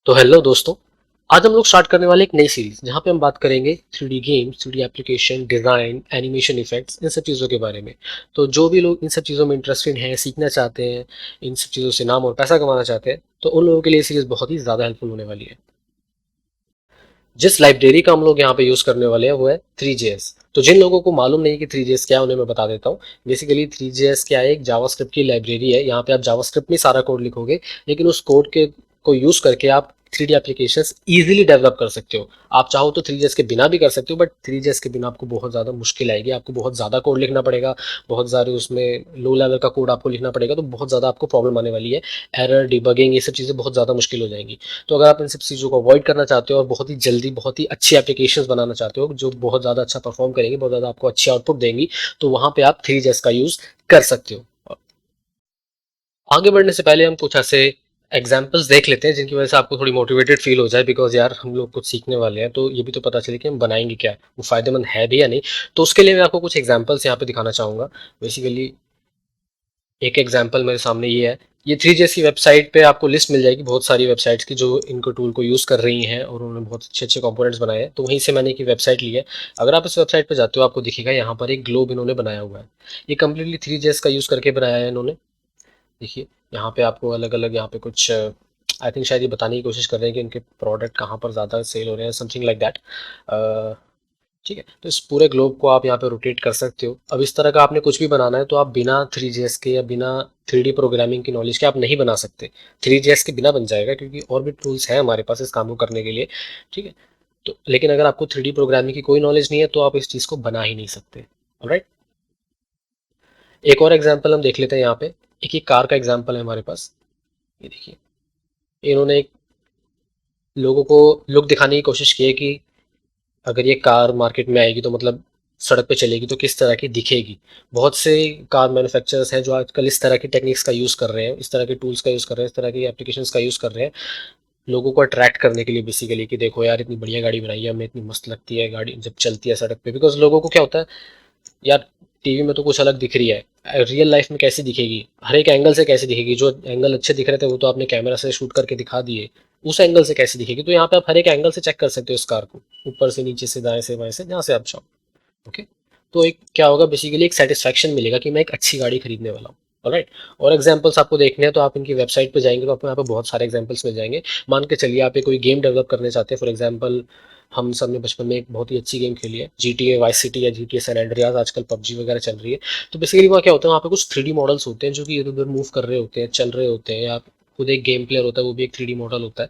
तो हेलो दोस्तों। आज हम लोग स्टार्ट करने वाले एक नई सीरीज जहाँ पे हम बात करेंगे 3D games, 3D application, design, animation effects, इन सब चीज़ों के बारे में। तो जो भी लोग इन सब चीज़ों में इंटरेस्टेड हैं, सीखना चाहते हैं, इन सब चीज़ों से नाम और पैसा कमाना चाहते हैं, तो उन लोगों के लिए सीरीज बहुत ही ज़्यादा हेल्पफुल होने वाली है। जिस लाइब्रेरी का हम लोग यहाँ पे यूज़ करने वाले हैं वो है 3JS। तो जिन लोगों को मालूम नहीं कि 3JS क्या है उन्हें मैं बता देता हूँ। बेसिकली 3JS क्या है, एक जावास्क्रिप्ट की लाइब्रेरी है। यहाँ पे आप जावास्क्रिप्ट में सारा कोड लिखोगे, लेकिन उस कोड के को यूज़ करके आप 3D एप्लीकेशंस इजीली डेवलप कर सकते हो। आप चाहो तो 3JS के बिना भी कर सकते हो, बट 3JS के बिना आपको बहुत ज़्यादा मुश्किल आएगी। आपको बहुत ज़्यादा कोड लिखना पड़ेगा, बहुत सारे उसमें लो लेवल का कोड आपको लिखना पड़ेगा, तो बहुत ज़्यादा आपको प्रॉब्लम आने वाली है। एरर, डिबगिंग, ये सब चीज़ें बहुत ज़्यादा मुश्किल हो जाएंगी। तो अगर आप इन सब चीज़ों को अवॉइड करना चाहते हो और बहुत ही जल्दी बहुत ही अच्छी एप्लीकेशंस बनाना चाहते हो जो बहुत ज़्यादा अच्छा परफॉर्म करेंगी, बहुत ज़्यादा आपको अच्छी आउटपुट देंगी, तो वहाँ पे आप 3JS का यूज़ कर सकते हो। आगे बढ़ने से पहले हम कुछ ऐसे एग्जाम्पल्स देख लेते हैं जिनकी वजह से आपको थोड़ी मोटिवेटेड फील हो जाए, बिकॉज यार हम लोग कुछ सीखने वाले हैं तो ये भी तो पता चले कि हम बनाएंगे क्या, वो फायदेमंद है भी या नहीं। तो उसके लिए मैं आपको कुछ एग्जाम्पल्स यहाँ पे दिखाना चाहूँगा। बेसिकली एक एग्जांपल मेरे सामने ये है। ये 3JS की वेबसाइट पे आपको लिस्ट मिल जाएगी बहुत सारी वेबसाइट्स की जो इनको टूल को यूज़ कर रही हैं और उन्होंने बहुत अच्छे अच्छे कंपोनेंट्स बनाए हैं। तो वहीं से मैंने एक वेबसाइट ली है। अगर आप इस वेबसाइट पे जाते हो आपको दिखेगा यहाँ पर एक ग्लोब इन्होंने बनाया हुआ है। ये कम्प्लीटली 3JS का यूज़ करके बनाया है इन्होंने। देखिए यहाँ पे आपको अलग अलग यहाँ पे कुछ आई थिंक शायद ये बताने की कोशिश कर रहे हैं कि इनके प्रोडक्ट कहाँ पर ज़्यादा सेल हो रहे हैं, समथिंग लाइक दैट। ठीक है, तो इस पूरे ग्लोब को आप यहाँ पे रोटेट कर सकते हो। अब इस तरह का आपने कुछ भी बनाना है तो आप बिना 3JS के या बिना 3D प्रोग्रामिंग की नॉलेज के आप नहीं बना सकते। 3JS के बिना बन जाएगा क्योंकि और भी टूल्स हैं हमारे पास इस काम को करने के लिए। ठीक है, तो लेकिन अगर आपको 3D प्रोग्रामिंग की कोई नॉलेज नहीं है तो आप इस चीज़ को बना ही नहीं सकते। ऑलराइट, एक और एग्जाम्पल हम देख लेते हैं यहाँ पे। एक ही कार का एग्जाम्पल है हमारे पास। ये देखिए, इन्होंने एक लोगों को लुक दिखाने की कोशिश की है कि अगर ये कार मार्केट में आएगी तो मतलब सड़क पे चलेगी तो किस तरह की दिखेगी। बहुत से कार मैन्युफैक्चरर्स हैं जो आजकल इस तरह की टेक्निक्स का यूज़ कर रहे हैं, इस तरह के टूल्स का यूज़ कर रहे हैं, इस तरह की एप्लीकेशंस का यूज़ कर रहे हैं लोगों को अट्रैक्ट करने के लिए। बेसिकली कि देखो यार इतनी बढ़िया गाड़ी बनाई है हमें, इतनी मस्त लगती है गाड़ी जब चलती है सड़क पे। बिकॉज लोगों को क्या होता है यार, टीवी में तो कुछ अलग दिख रही है, रियल लाइफ में कैसी दिखेगी, हर एक एंगल से कैसी दिखेगी। जो एंगल अच्छे दिख रहे थे वो तो आपने कैमरा से शूट करके दिखा दिए, उस एंगल से कैसी दिखेगी। तो यहाँ पे आप हर एक एंगल से चेक कर सकते हो इस कार को, ऊपर से, नीचे से, दाएं से, बाएं से, जहाँ से आप चाहो। ओके, तो एक क्या होगा, बेसिकली एक सेटिस्फैक्शन मिलेगा कि मैं एक अच्छी गाड़ी खरीदने वाला हूँ। ऑलराइट, और एग्जांपल्स आपको देखने हैं तो आप इनकी वेबसाइट पे जाएंगे तो आपको यहाँ पे बहुत सारे एग्जांपल्स मिल जाएंगे। मान के चलिए आप कोई गेम डेवलप करने चाहते हैं। फॉर एग्जांपल हम सब ने बचपन में एक बहुत ही अच्छी गेम खेली है, GTA वाइस सिटी या GTA सैन एंड्रियास, आजकल पबजी वगैरह चल रही है। तो बेसिकली वहाँ क्या होता है, वहाँ पे कुछ 3D मॉडल्स होते हैं जो कि इधर उधर मूव कर रहे होते हैं, चल रहे होते हैं, या खुद एक गेम प्लेयर होता है वो भी एक 3D मॉडल होता है।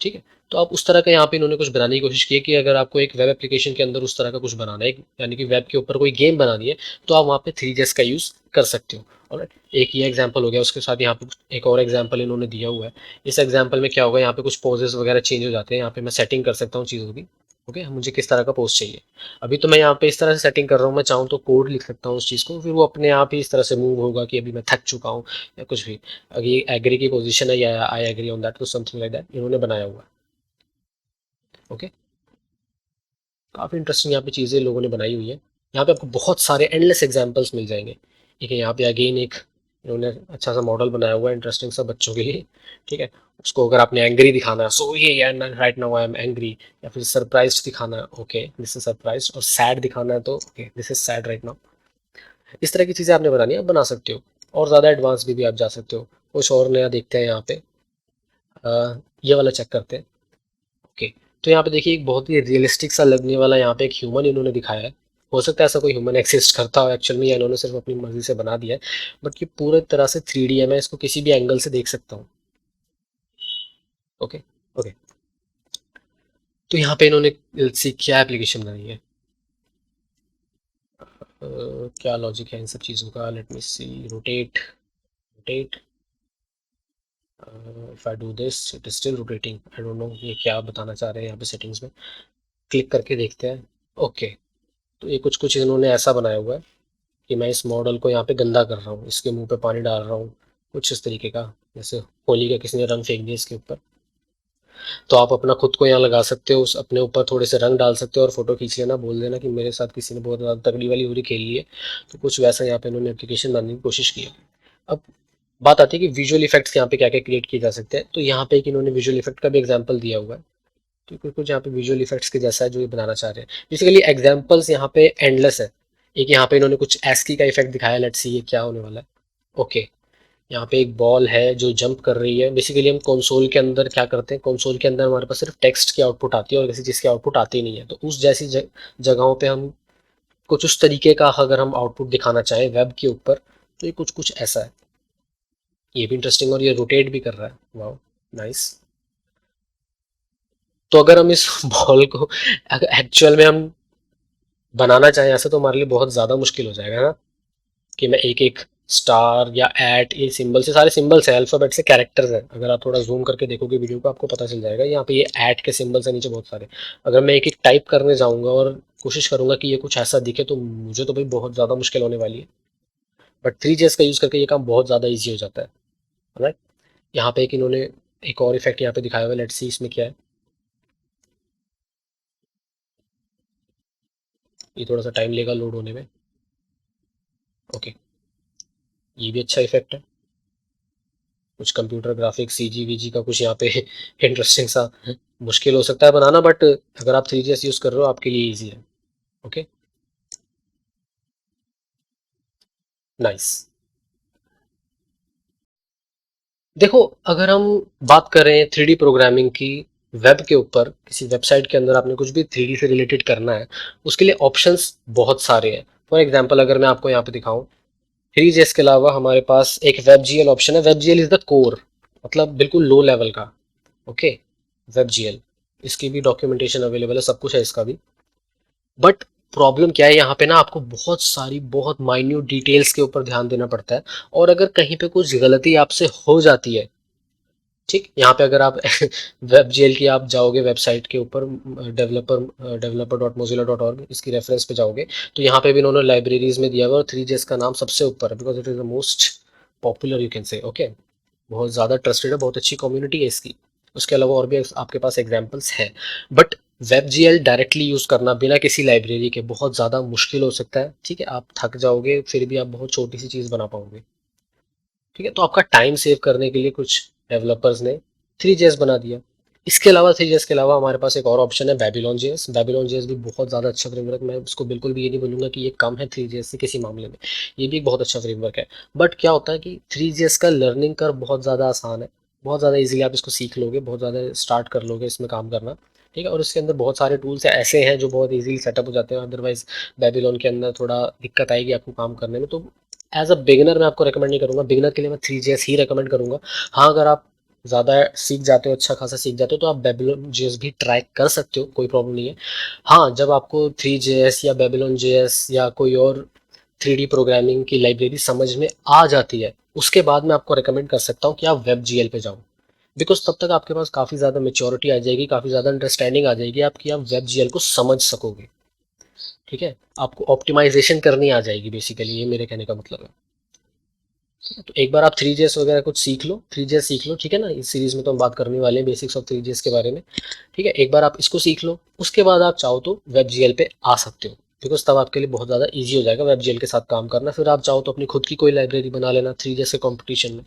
ठीक है, तो आप उस तरह का यहाँ पे इन्होंने कुछ बनाने की कोशिश की है कि अगर आपको एक वेब एप्लीकेशन के अंदर उस तरह का कुछ बनाना है, यानी कि वेब के ऊपर कोई गेम बनानी है, तो आप वहाँ पे 3JS का यूज़ कर सकते हो। ऑलराइट, एक ये एग्जांपल हो गया। उसके साथ यहाँ पे एक और एग्जांपल इन्होंने दिया हुआ है। इस एग्जांपल में क्या होगा, यहाँ पे कुछ पोजेस वगैरह चेंज हो जाते हैं। यहाँ पे मैं सेटिंग कर सकता हूँ चीज़ों की। ओके, मुझे किस तरह का पोज चाहिए। अभी तो मैं यहाँ पे इस तरह से सेटिंग कर रहा हूँ, मैं चाहूँ तो कोड लिख सकता हूँ उस चीज़ को, फिर वो अपने आप ही इस तरह से मूव होगा कि अभी मैं थक चुका हूँ या कुछ भी। अगर ये एग्री की पोजीशन है या आई एग्री ऑन दैट, तो समथिंग लाइक दैट इन्होंने बनाया हुआ है। ओके, काफ़ी इंटरेस्टिंग यहाँ पे चीज़ें लोगों ने बनाई हुई है। यहाँ पे आपको बहुत सारे एंडलेस एग्जांपल्स मिल जाएंगे। ठीक है, यहाँ पे अगेन एक इन्होंने अच्छा सा मॉडल बनाया हुआ है इंटरेस्टिंग सा बच्चों के लिए। ठीक है, उसको अगर आपने एंग्री दिखाना है, सो ये right now I am angry, या फिर सरप्राइज्ड दिखाना है, ओके दिस इज सरप्राइज्ड, और सैड दिखाना है तो okay this is sad right now. इस तरह की चीज़ें आपने बनानी है, आप बना सकते हो। और ज़्यादा एडवांस भी आप जा सकते हो। कुछ और नया देखते हैं यहाँ पे। ये वाला चेक करते हैं। ओके, तो यहाँ पे देखिए एक बहुत ही रियलिस्टिक सा लगने वाला यहाँ पे एक ह्यूमन इन्होंने दिखाया है। हो सकता है ऐसा कोई ह्यूमन एक्सिस्ट करता हो एक्चुअल में, या इन्होंने सिर्फ अपनी मर्जी से बना दिया है। बट ये पूरे तरह से 3D है, मैं इसको किसी भी एंगल से देख सकता हूँ। ओके, ओके, तो यहाँ पे इन्होंने क्या एप्लीकेशन बनाई है, क्या लॉजिक है इन सब चीज़ों का। Let me see, rotate, rotate, if I do this it is still rotating, I don't know ये क्या बताना चाह रहे हैं यहाँ पे सेटिंग्स में। क्लिक करके देखते हैं। ओके, तो ये कुछ कुछ इन्होंने ऐसा बनाया हुआ है कि मैं इस मॉडल को यहाँ पे गंदा कर रहा हूँ, इसके मुंह पे पानी डाल रहा हूँ, कुछ इस तरीके का। जैसे होली का किसी ने रंग फेंक दिया इसके ऊपर, तो आप अपना खुद को यहाँ लगा सकते हो, उस अपने ऊपर थोड़े से रंग डाल सकते हो और फोटो खींच लेना, बोल देना कि मेरे साथ किसी ने बहुत ज़्यादा तगड़ी वाली होली खेल ली है। तो कुछ वैसा यहाँ पे इन्होंने एप्लीकेशन बनाने की कोशिश की है। अब बात आती है कि विजुअल इफेक्ट्स यहाँ पे क्या क्या क्रिएट किए जा सकते हैं। तो यहाँ पे एक इन्होंने विजुअल इफेक्ट का भी एग्जांपल दिया हुआ है। तो कुछ कुछ यहाँ पे विजुअल इफेक्ट्स के जैसा है जो ये बनाना चाह रहे हैं। बेसिकली एग्जांपल्स यहाँ पे एंडलेस है। एक यहाँ पे इन्होंने कुछ एस्की का इफेक्ट दिखाया, लेट्स सी ये क्या होने वाला है। ओके, यहाँ पे एक बॉल है जो जंप कर रही है। बेसिकली हम कंसोल के अंदर क्या करते हैं, कंसोल के अंदर हमारे पास सिर्फ टेक्स्ट की आउटपुट आती है और किसी चीज़ की आउटपुट आती नहीं है। तो उस जैसी जगहों पे हम कुछ उस तरीके का अगर हम आउटपुट दिखाना चाहें वेब के ऊपर, तो ये कुछ कुछ ऐसा है। ये भी इंटरेस्टिंग, और ये रोटेट भी कर रहा है। Wow, nice. तो अगर हम इस बॉल को एक्चुअल में हम बनाना चाहें ऐसे, तो हमारे लिए बहुत ज़्यादा मुश्किल हो जाएगा ना, कि मैं एक एक स्टार या एट, ये सिंबल से, सारे सिंबल्स हैं, अल्फ़ाबेट से कैरेक्टर्स हैं। अगर आप थोड़ा जूम करके देखोगे वीडियो को आपको पता चल जाएगा। यहाँ पे ये एट के सिंबल्स हैं नीचे बहुत सारे। अगर मैं एक एक टाइप करने जाऊँगा और कोशिश करूँगा कि ये कुछ ऐसा दिखे, तो मुझे तो भाई बहुत ज़्यादा मुश्किल होने वाली है। बट 3GS का यूज़ करके ये काम बहुत ज़्यादा ईजी हो जाता है। राइट, यहाँ पे एक इन्होंने एक और इफेक्ट यहाँ पे दिखाया हुआ है। लेट्स सी इसमें क्या है। ये थोड़ा सा टाइम लेगा लोड होने में। ओके, ये भी अच्छा इफेक्ट है। कुछ कंप्यूटर ग्राफिक्स सीजी वीजी का कुछ यहाँ पे इंटरेस्टिंग सा, मुश्किल हो सकता है बनाना, बट अगर आप 3GS यूज़ कर रहे हो आपके लिए ईजी है। Okay, nice. देखो, अगर हम बात करें 3D प्रोग्रामिंग की वेब के ऊपर, किसी वेबसाइट के अंदर आपने कुछ भी 3D से रिलेटेड करना है, उसके लिए ऑप्शंस बहुत सारे हैं। फॉर एग्जांपल अगर मैं आपको यहाँ पे दिखाऊं, 3GS के अलावा हमारे पास एक WebGL ऑप्शन है। WebGL इज द कोर, मतलब बिल्कुल लो लेवल का। ओके, WebGL, इसकी भी डॉक्यूमेंटेशन अवेलेबल है, सब कुछ है इसका भी। बट प्रॉब्लम क्या है, यहाँ पे ना आपको बहुत सारी बहुत माइन्यूट डिटेल्स के ऊपर ध्यान देना पड़ता है। और अगर कहीं पे कुछ गलती आपसे हो जाती है, ठीक, यहाँ पे अगर आप वेब जेल की आप जाओगे वेबसाइट के ऊपर, developer.mozilla.org, इसकी रेफरेंस पे जाओगे, तो यहाँ पे भी इन्होंने लाइब्रेरीज में दिया हुआ है और 3GS का नाम सबसे ऊपर है, because it is the most popular, you can say. Okay, बहुत ज़्यादा ट्रस्टेड है, बहुत अच्छी कम्युनिटी है इसकी। उसके अलावा और भी आपके पास एग्जाम्पल्स हैं। But web G L directly use करना बिना किसी लाइब्रेरी के बहुत ज़्यादा मुश्किल हो सकता है। ठीक है, आप थक जाओगे, फिर भी आप बहुत छोटी सी चीज़ बना पाओगे। ठीक है, तो आपका टाइम सेव करने के लिए कुछ डेवलपर्स ने 3GS बना दिया। इसके अलावा 3GS के अलावा हमारे पास एक और ऑप्शन है, बेबीलोन जेएस। बेबीलोन जेएस भी बहुत ज़्यादा अच्छा फ्रेमवर्क, मैं उसको बिल्कुल भी ये नहीं बोलूँगा कि ये कम है 3GS से किसी मामले में। ये भी एक बहुत अच्छा फ्रेमवर्क है। बट क्या होता है कि 3GS का लर्निंग कर्व बहुत ज़्यादा आसान है, बहुत ज़्यादा ईजिली आप इसको सीख लोगे, बहुत ज़्यादा स्टार्ट कर लोगे इसमें काम करना। ठीक है, और इसके अंदर बहुत सारे टूल्स ऐसे हैं जो बहुत ईजिली सेटअप हो जाते हैं। अदरवाइज बेबीलोन के अंदर थोड़ा दिक्कत आएगी आपको काम करने में। तो एज अ बिगिनर मैं आपको रिकमेंड नहीं करूँगा, बिगिनर के लिए मैं 3GS ही रिकमेंड करूँगा। हाँ, अगर आप ज़्यादा सीख जाते हो, अच्छा खासा सीख जाते हो, तो आप बेबीलोन जेएस भी ट्राई कर सकते हो, कोई प्रॉब्लम नहीं है। हाँ, जब आपको 3GS या बेबीलोन जेएस या कोई और 3D प्रोग्रामिंग की लाइब्रेरी समझ में आ जाती है, उसके बाद मैं आपको रिकमेंड कर सकता हूँ कि आप वेब जीएल पे जाओ। बिकॉज तब तक आपके पास काफ़ी ज़्यादा मेच्योरिटी आ जाएगी, काफ़ी ज़्यादा अंडरस्टैंडिंग आ जाएगी आपकी, आप वेब जीएल को समझ सकोगे। ठीक है, आपको ऑप्टिमाइजेशन करनी आ जाएगी, बेसिकली ये मेरे कहने का मतलब है। तो एक बार आप 3GS वगैरह कुछ सीख लो, 3GS सीख लो, ठीक है ना। इस सीरीज में तो हम बात करने वाले हैं बेसिक्स ऑफ 3GS के बारे में। ठीक है, एक बार आप इसको सीख लो, उसके बाद आप चाहो तो वेब जीएल पे आ सकते हो, बिकॉज तब आपके लिए बहुत ज़्यादा ईजी हो जाएगा वेब जीएल के साथ काम करना। फिर आप चाहो तो अपनी खुद की कोई लाइब्रेरी बना लेना 3GS के कॉम्पिटिशन में।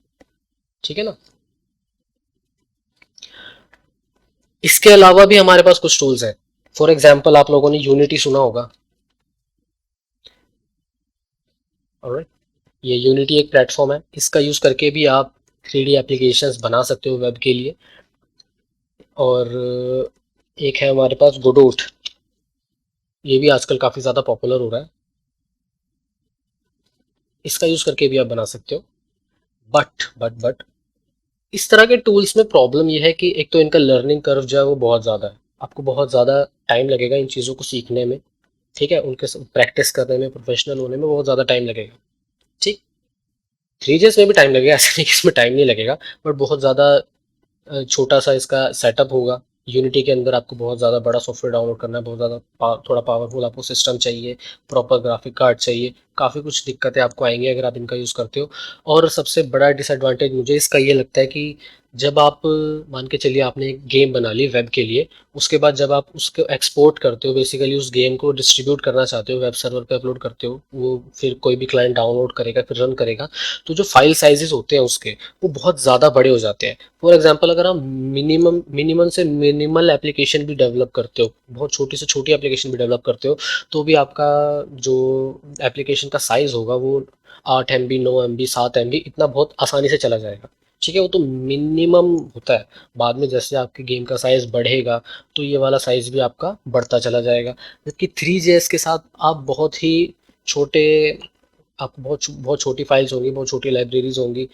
ठीक है ना। इसके अलावा भी हमारे पास कुछ टूल्स हैं। फॉर एग्जाम्पल आप लोगों ने यूनिटी सुना होगा। ऑलराइट, ये यूनिटी एक प्लेटफॉर्म है, इसका यूज़ करके भी आप 3D एप्लीकेशंस बना सकते हो वेब के लिए। और एक है हमारे पास गोडोट, ये भी आजकल काफ़ी ज़्यादा पॉपुलर हो रहा है, इसका यूज़ करके भी आप बना सकते हो। बट इस तरह के टूल्स में प्रॉब्लम ये है कि एक तो इनका लर्निंग कर्व जो है वो बहुत ज़्यादा है, आपको बहुत ज़्यादा टाइम लगेगा इन चीज़ों को सीखने में। ठीक है, उनके प्रैक्टिस करने में, प्रोफेशनल होने में बहुत ज़्यादा टाइम लगेगा। ठीक, 3GS में भी टाइम लगेगा, ऐसा नहीं कि इसमें टाइम नहीं लगेगा, बट बहुत ज़्यादा छोटा सा इसका सेटअप होगा। यूनिटी के अंदर आपको बहुत ज़्यादा बड़ा सॉफ्टवेयर डाउनलोड करना है, बहुत ज़्यादा थोड़ा पावरफुल आपको सिस्टम चाहिए, प्रॉपर ग्राफिक कार्ड चाहिए, काफ़ी कुछ दिक्कतें आपको आएँगी अगर आप इनका यूज़ करते हो। और सबसे बड़ा डिसएडवांटेज मुझे इसका ये लगता है कि जब आप मान के चलिए आपने एक गेम बना ली वेब के लिए, उसके बाद जब आप उसको एक्सपोर्ट करते हो, बेसिकली उस गेम को डिस्ट्रीब्यूट करना चाहते हो, वेब सर्वर पे अपलोड करते हो, वो फिर कोई भी क्लाइंट डाउनलोड करेगा, फिर रन करेगा, तो जो फाइल साइजेस होते हैं उसके, वो बहुत ज़्यादा बड़े हो जाते हैं। फॉर एग्जांपल अगर आप मिनिमम से मिनिमल एप्लीकेशन भी डेवलप करते हो, बहुत छोटी से छोटी एप्लीकेशन भी डेवलप करते हो, तो भी आपका जो एप्लीकेशन का साइज़ होगा वो 8 MB, 9 MB, 7 MB इतना बहुत आसानी से चला जाएगा। ठीक है, वो तो मिनिमम होता है। बाद में जैसे आपके गेम का साइज़ बढ़ेगा, तो ये वाला साइज़ भी आपका बढ़ता चला जाएगा। जबकि 3JS के साथ आप बहुत ही छोटे आपको बहुत छोटी फाइल्स होंगी, बहुत छोटी लाइब्रेरीज होंगी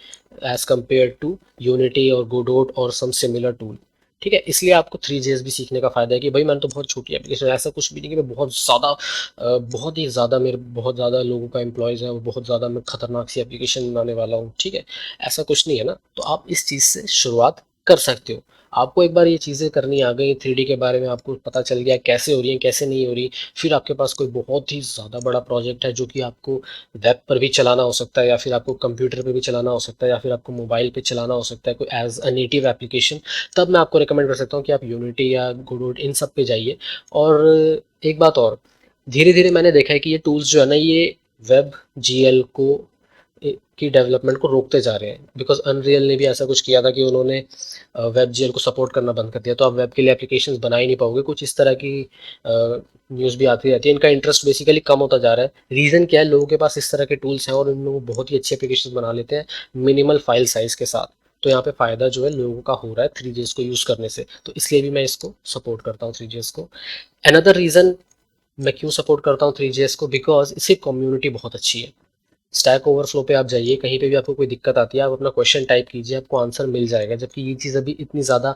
एज़ कम्पेयर टू यूनिटी और गोडोट और सम सिमिलर टूल। ठीक है, इसलिए आपको 3JS भी सीखने का फ़ायदा है कि भाई मैंने तो बहुत छोटी एप्लीकेशन, ऐसा कुछ भी नहीं कि मैं बहुत ही ज़्यादा मेरे बहुत ज़्यादा लोगों का एम्प्लॉयज़ है और बहुत ज़्यादा मैं खतरनाक सी एप्लीकेशन बनाने वाला हूँ। ठीक है, ऐसा कुछ नहीं है ना, तो आप इस चीज़ से शुरुआत कर सकते हो। आपको एक बार ये चीज़ें करनी आ गई, 3D के बारे में आपको पता चल गया कैसे हो रही है, कैसे नहीं हो रही, फिर आपके पास कोई बहुत ही ज़्यादा बड़ा प्रोजेक्ट है जो कि आपको वेब पर भी चलाना हो सकता है, या फिर आपको कंप्यूटर पे भी चलाना हो सकता है, या फिर आपको मोबाइल पे चलाना हो सकता है कोई एज अ नेटिव एप्लीकेशन, तब मैं आपको रिकमेंड कर सकता हूँ कि आप यूनिटी या गोडोट इन सब पे जाइए। और एक बात और, धीरे धीरे मैंने देखा है कि ये टूल्स जो है ना, ये वेब जीएल को की डेवलपमेंट को रोकते जा रहे हैं, बिकॉज अनरियल ने भी ऐसा कुछ किया था कि उन्होंने वेब जीएल को सपोर्ट करना बंद कर दिया, तो आप वेब के लिए एप्लीकेशंस बना ही नहीं पाओगे। कुछ इस तरह की न्यूज़ भी आती रहती है। इनका इंटरेस्ट बेसिकली कम होता जा रहा है। रीज़न क्या है, लोगों के पास इस तरह के टूल्स हैं और इनमें वो बहुत ही अच्छी एप्लीकेशन बना लेते हैं मिनिमल फाइल साइज़ के साथ। तो यहाँ पे फ़ायदा जो है लोगों का हो रहा है 3JS को यूज़ करने से, तो इसलिए भी मैं इसको सपोर्ट करता हूँ 3JS को। अनदर रीज़न मैं क्यों सपोर्ट करता हूँ 3JS को, बिकॉज इसकी कम्युनिटी बहुत अच्छी है। स्टैक ओवरफ्लो पे आप जाइए, कहीं पे भी आपको कोई दिक्कत आती है, आप अपना क्वेश्चन टाइप कीजिए, आपको आंसर मिल जाएगा। जबकि ये चीज़ अभी इतनी ज़्यादा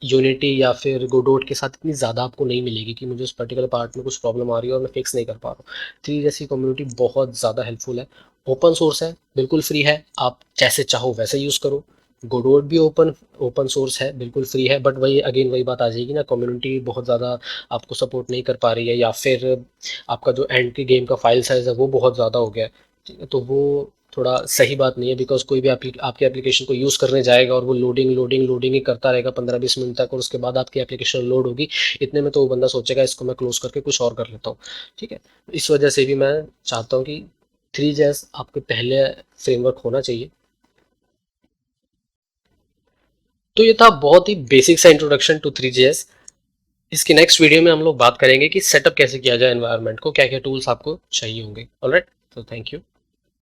यूनिटी या फिर गोडोट के साथ इतनी ज़्यादा आपको नहीं मिलेगी कि मुझे उस पर्टिकुलर पार्ट में कुछ प्रॉब्लम आ रही है और मैं फिक्स नहीं कर पा रहा हूँ। थ्री जैसी कम्युनिटी बहुत ज़्यादा हेल्पफुल है, ओपन सोर्स है, बिल्कुल फ्री है, आप जैसे चाहो वैसे यूज़ करो। गोडोट भी ओपन ओपन सोर्स है, बिल्कुल फ्री है, बट वही अगेन वही बात आ जाएगी ना, कम्युनिटी बहुत ज़्यादा आपको सपोर्ट नहीं कर पा रही है, या फिर आपका जो एंड की गेम का फाइल साइज़ है वो बहुत ज़्यादा हो गया है। ठीक है, तो वो थोड़ा सही बात नहीं है, बिकॉज कोई भी आपकी एप्लीकेशन को यूज़ करने जाएगा और वो लोडिंग ही करता रहेगा 15-20 मिनट तक, और उसके बाद आपकी एप्लीकेशन लोड होगी, इतने में तो वो बंदा सोचेगा इसको मैं क्लोज करके कुछ और कर लेता हूँ। ठीक है, इस वजह से भी मैं चाहता हूँ कि 3JS आपके पहले फ्रेमवर्क होना चाहिए। तो ये था बहुत ही बेसिक सा इंट्रोडक्शन टू 3JS। इसकी नेक्स्ट वीडियो में हम लोग बात करेंगे कि सेटअप कैसे किया जाए एनवायरनमेंट को, क्या क्या टूल्स आपको चाहिए होंगे। ऑलराइट, तो थैंक यू।